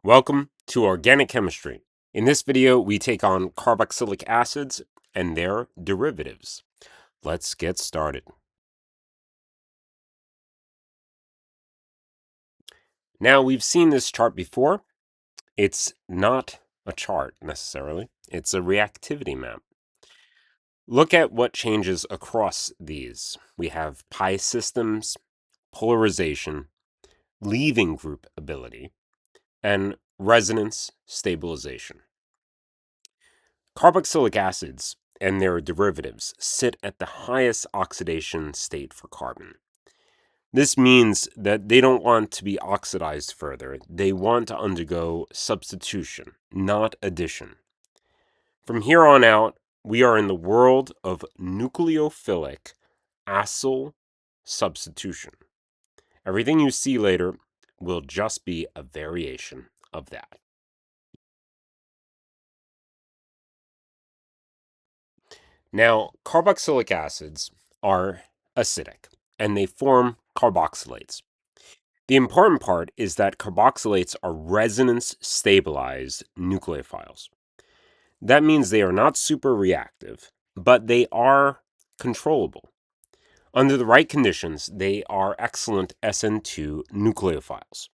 Welcome to Organic Chemistry. In this video, we take on carboxylic acids and their derivatives. Let's get started. Now, we've seen this chart before. It's not a chart necessarily. It's a reactivity map. Look at what changes across these. We have pi systems, polarization, leaving group ability, and resonance stabilization. Carboxylic acids and their derivatives sit at the highest oxidation state for carbon. This means that they don't want to be oxidized further. They want to undergo substitution, not addition. From here on out, we are in the world of nucleophilic acyl substitution. Everything you see later will just be a variation of that. Now, carboxylic acids are acidic, and they form carboxylates. The important part is that carboxylates are resonance stabilized nucleophiles. That means they are not super reactive, but they are controllable. Under the right conditions, they are excellent SN2 nucleophiles.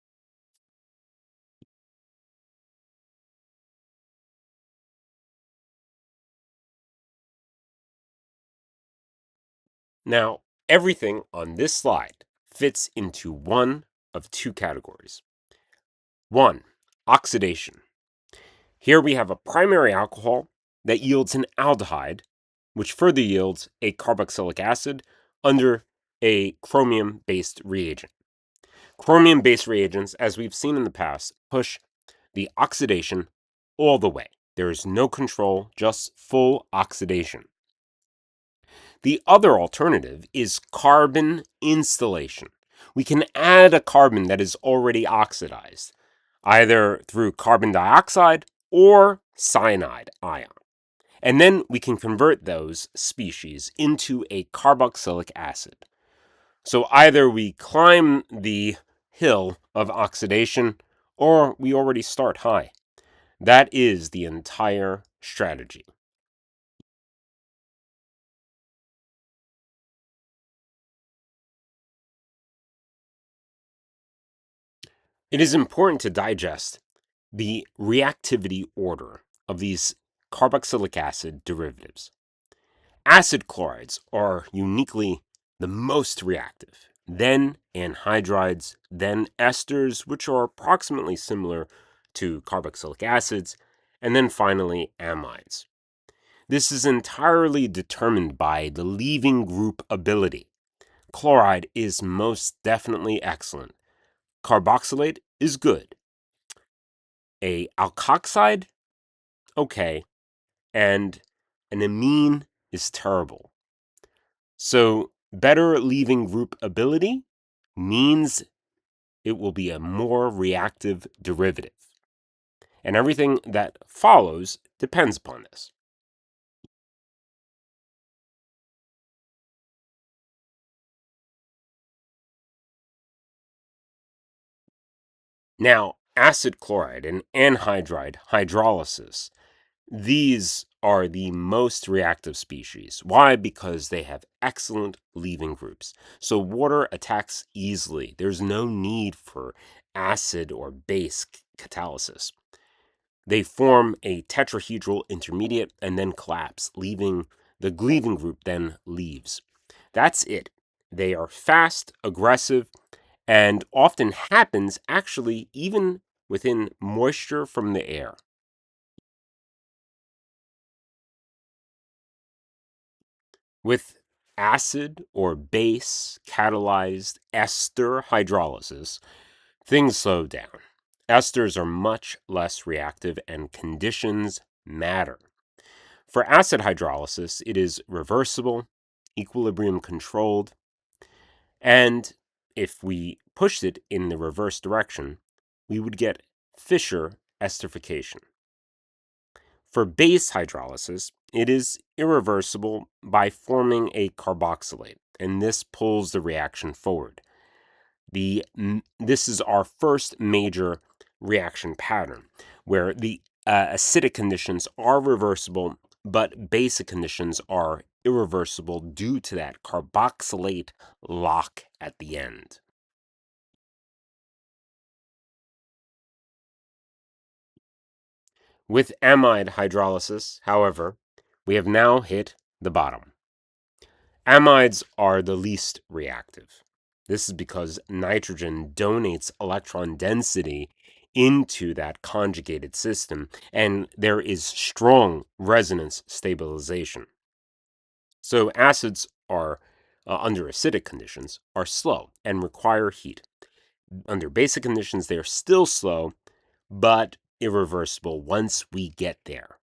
Now, everything on this slide fits into one of two categories. One, oxidation. Here we have a primary alcohol that yields an aldehyde, which further yields a carboxylic acid under a chromium-based reagent. Chromium-based reagents, as we've seen in the past, push the oxidation all the way. There is no control, just full oxidation. The other alternative is carbon installation. We can add a carbon that is already oxidized, either through carbon dioxide or cyanide ion. And then we can convert those species into a carboxylic acid. So either we climb the hill of oxidation or we already start high. That is the entire strategy. It is important to digest the reactivity order of these carboxylic acid derivatives. Acid chlorides are uniquely the most reactive, then anhydrides, then esters, which are approximately similar to carboxylic acids, and then finally amides. This is entirely determined by the leaving group ability. Chloride is most definitely excellent. Carboxylate is good. A alkoxide, okay, and an amine is terrible. So better leaving group ability means it will be a more reactive derivative. And everything that follows depends upon this. Now, acid chloride and anhydride hydrolysis, these are the most reactive species. Why? Because they have excellent leaving groups. So water attacks easily. There's no need for acid or base catalysis. They form a tetrahedral intermediate and then collapse, leaving the leaving group then leaves. That's it. They are fast, aggressive, and often happens actually even within moisture from the air. With acid or base catalyzed ester hydrolysis, things slow down. Esters are much less reactive and conditions matter. For acid hydrolysis, it is reversible, equilibrium controlled, and if we pushed it in the reverse direction, we would get Fischer esterification. For base hydrolysis, it is irreversible by forming a carboxylate, and this pulls the reaction forward. This is our first major reaction pattern, where the acidic conditions are reversible, but basic conditions are irreversible due to that carboxylate lock at the end. With amide hydrolysis, however, we have now hit the bottom. Amides are the least reactive. This is because nitrogen donates electron density into that conjugated system, and there is strong resonance stabilization. So acids are, under acidic conditions, are slow and require heat. Under basic conditions, they are still slow, but irreversible once we get there.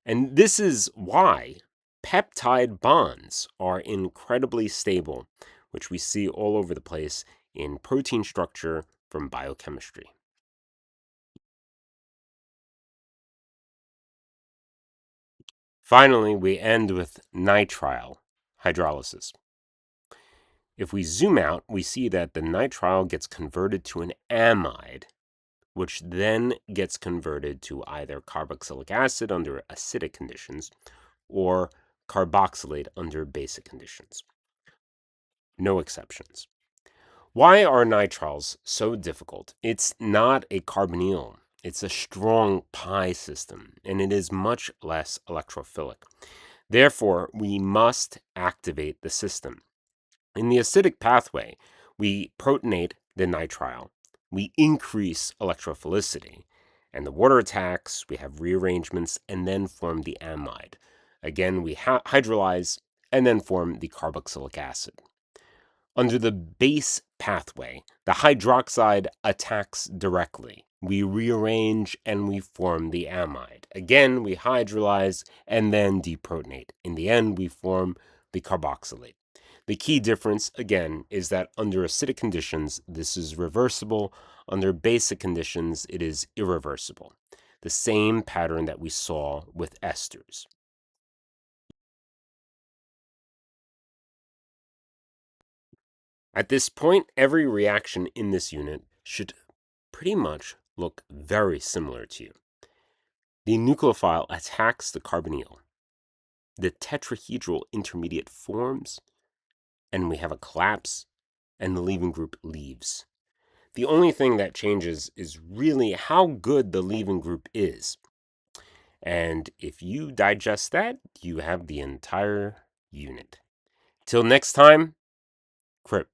And this is why peptide bonds are incredibly stable, which we see all over the place in protein structure from biochemistry. Finally, we end with nitrile hydrolysis. If we zoom out, we see that the nitrile gets converted to an amide, which then gets converted to either carboxylic acid under acidic conditions or carboxylate under basic conditions. No exceptions. Why are nitriles so difficult? It's not a carbonyl. It's a strong pi system, and it is much less electrophilic. Therefore, we must activate the system. In the acidic pathway, we protonate the nitrile. We increase electrophilicity. And the water attacks, we have rearrangements, and then form the amide. Again, we hydrolyze and then form the carboxylic acid. Under the base pathway, the hydroxide attacks directly. We rearrange and we form the amide. Again, we hydrolyze and then deprotonate. In the end, we form the carboxylate. The key difference, again, is that under acidic conditions, this is reversible. Under basic conditions, it is irreversible. The same pattern that we saw with esters. At this point, every reaction in this unit should pretty much look very similar to you. The nucleophile attacks the carbonyl. The tetrahedral intermediate forms, and we have a collapse, and the leaving group leaves. The only thing that changes is really how good the leaving group is. And if you digest that, you have the entire unit. Till next time, Crip.